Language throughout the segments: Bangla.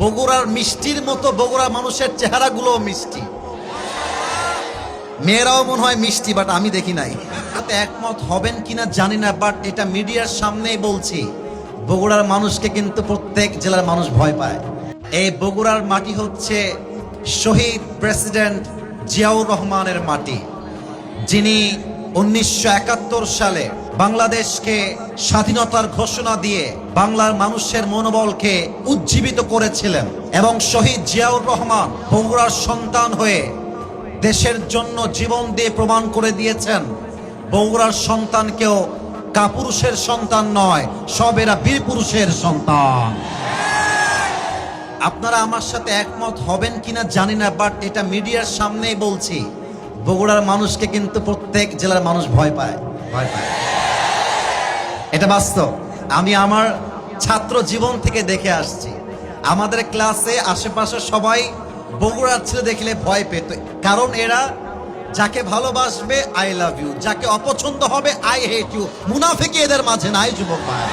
বগুড়ার মিষ্টির মতো বগুড়া মানুষের চেহারাগুলো মিষ্টি, মেয়েরাও মনে হয় মিষ্টি, বাট আমি দেখি নাই। একমত হবেন কিনা জানি না, বাট এটা মিডিয়ার সামনেই বলছি, বগুড়ার মানুষকে কিন্তু প্রত্যেক জেলার মানুষ ভয় পায়। এই বগুড়ার মাটি হচ্ছে শহীদ প্রেসিডেন্ট জিয়াউর রহমানের মাটি, যিনি 1971 সালে বাংলাদেশকে স্বাধীনতার ঘোষণা দিয়ে বাংলার মানুষের মনোবলকে উজ্জীবিত করেছিলেন। এবং শহীদ জিয়াউর রহমান বগুড়ার সন্তান হয়ে দেশের জন্য জীবন দিয়ে প্রমাণ করে দিয়েছেন, বগুড়ার সন্তানকেও কাপুরুষের সন্তান নয়, সব এরা বীর পুরুষের সন্তান। আপনারা আমার সাথে একমত হবেন কিনা জানি না, বাট এটা মিডিয়ার সামনেই বলছি, বগুড়ার মানুষকে কিন্তু প্রত্যেক জেলার মানুষ ভয় পায়। এটা বাস্তব। আমি আমার ছাত্র জীবন থেকে দেখে আসছি, আমাদের ক্লাসে আশেপাশে সবাই বগুড়ার ছেলে দেখলে ভয় পেত, কারণ এরা যাকে ভালোবাসবে আই লাভ ইউ, যাকে অপছন্দ হবে আই হেট ইউ। মুনাফিকি এদের মাঝে নাই যুবক ভাই।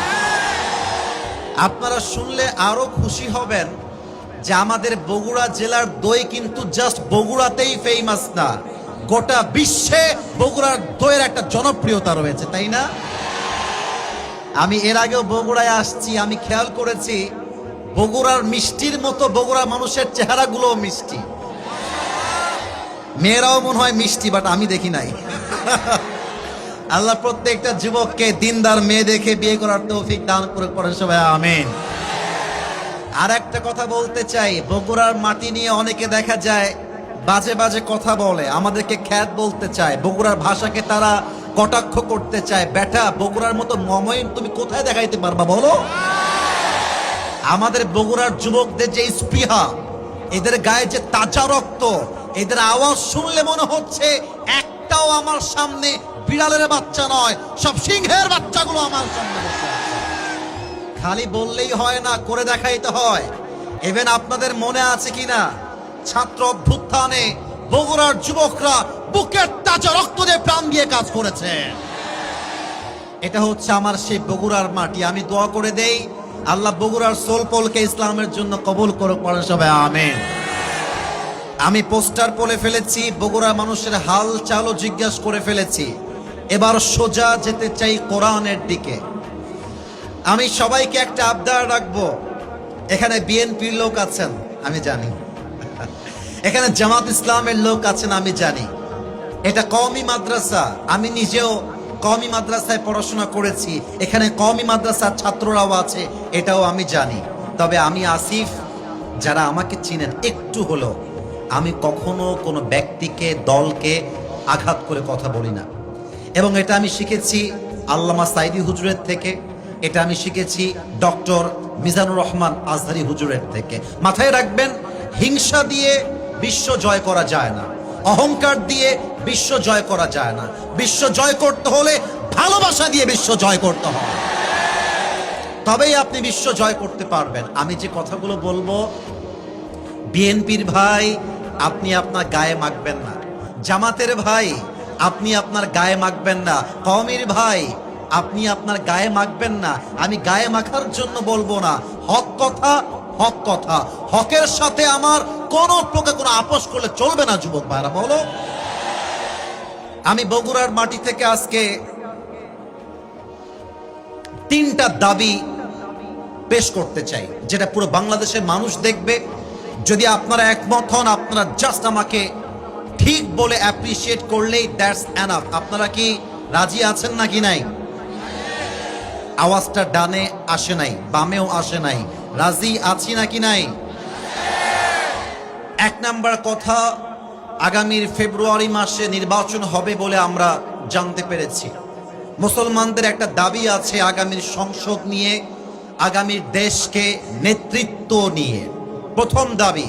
আপনারা শুনলে আরো খুশি হবেন যে আমাদের বগুড়া জেলার দই কিন্তু জাস্ট বগুড়াতেই ফেমাস না, গোটা বিশ্বে বগুড়ার দইয়ের একটা জনপ্রিয়তা রয়েছে, তাই না? আমি এর আগেও বগুড়ায় আসছি, আমি খেয়াল করেছি বগুড়ার মিষ্টির মতো বগুড়া মানুষের চেহারাগুলো মিষ্টি, মেয়েরাও মনে হয় মিষ্টি, বাট আমি দেখি নাই। আল্লাহ প্রত্যেকটা যুবককে দিনদার মেয়ে দেখে বিয়ে করার তৌফিক দান করে পড়েন সবাই আমিন। আর একটা কথা বলতে চাই, বগুড়ার মাটি নিয়ে অনেকে দেখা যায় বাজে বাজে কথা বলে, আমাদেরকে খ্যাত বলতে চায়, বগুড়ার ভাষাকে তারা কটাক্ষ করতে চায়। বেটা, বগুড়ার মতো মমইন তুমি কোথায় দেখাইতে পারবা বলো? আমাদের বগুড়ার যুবকদের যে স্পৃহা, এদের গায়ে যে তাজা রক্ত, এদের আওয়াজ শুনলে মনে হচ্ছে একটাও আমার সামনে বিড়ালের বাচ্চা নয়, সব সিংহের বাচ্চাগুলো আমার সামনে বসে আছে। খালি বললেই হয় না, করে দেখাইতে হয়। ইভেন আপনাদের মনে আছে কিনা, ছাত্র অভ্যুত্থানে বগুড়ার যুবকরা বুকের তাজা রক্ত দিয়ে প্রাণ দিয়ে কাজ করেছে। এটা হচ্ছে আমার সেই বগুড়ার মাটি। আমি দোয়া করে দেই, আল্লাহ বগুড়ার সোলপলকে ইসলামের জন্য কবুল করুক, পড়েন সবাই আমিন। আমি পোস্টার পড়ে ফেলেছি, বগুড়ার মানুষের হাল চালও জিজ্ঞাসা করে ফেলেছি। এবার সোজা যেতে চাই কোরআনের দিকে। আমি সবাইকে একটা আবদার রাখবো, এখানে বিএনপির লোক আছেন আমি জানি, এখানে জামাত ইসলামের লোক আছেন আমি জানি, এটা কওমি মাদ্রাসা, আমি নিজেও কওমি মাদ্রাসায় পড়াশোনা করেছি, এখানে কওমি মাদ্রাসার ছাত্ররাও আছে, এটাও আমি জানি। তবে আমি আসিফ, যারা আমাকে চিনেন একটু হলো, আমি কখনো কোনো ব্যক্তিকে দলকে আঘাত করে কথা বলি না। এবং এটা আমি শিখেছি আল্লামা সাইদি হুজুরের থেকে, এটা আমি শিখেছি ডক্টর মিজানুর রহমান আজহারি হুজুরের থেকে। মাথায় রাখবেন, হিংসা দিয়ে বিশ্ব জয় করা যায় না, অহংকার দিয়ে বিশ্ব জয় করা যায় না। বিশ্ব জয় করতে হলে ভালোবাসা দিয়ে বিশ্ব জয় করতে হবে, তবেই আপনি বিশ্ব জয় করতে পারবেন। আমি যে কথাগুলো বলবো, বিএনপির ভাই আপনি আপনার গায়ে মাখবেন না, জামাতের ভাই আপনি আপনার গায়ে মাখবেন না, কওমির ভাই আপনি আপনার গায়ে মাখবেন না। আমি গায়ে মাখার জন্য বলবো না, হক কথা হক কথা, হকের সাথে আমার কোন প্রকার কোনো আপোষ করলে চলবে না যুবক ভাইরা বলো। আমি বগুড়ার মাটি থেকে আজকে 3টা দাবি পেশ করতে চাই, যেটা পুরো বাংলাদেশের মানুষ দেখবে। যদি আপনারা একমত হন, আপনারা জাস্ট আমাকে ঠিক বলে অ্যাপ্রিসিয়েট করলেই দ্যাটস এনাফ। আপনারা কি রাজি আছেন নাকি নাই? আওয়াজটা ডানে আসে নাই, বামেও আসে নাই, রাজি আছি নাকি নাই? 1 নাম্বার কথা, আগামীর ফেব্রুয়ারি মাসে নির্বাচন হবে বলে আমরা জানতে পেরেছি। মুসলমানদের একটা দাবি আছে আগামীর সংসদ নিয়ে, আগামীর দেশকে নেতৃত্ব নিয়ে। প্রথম দাবি,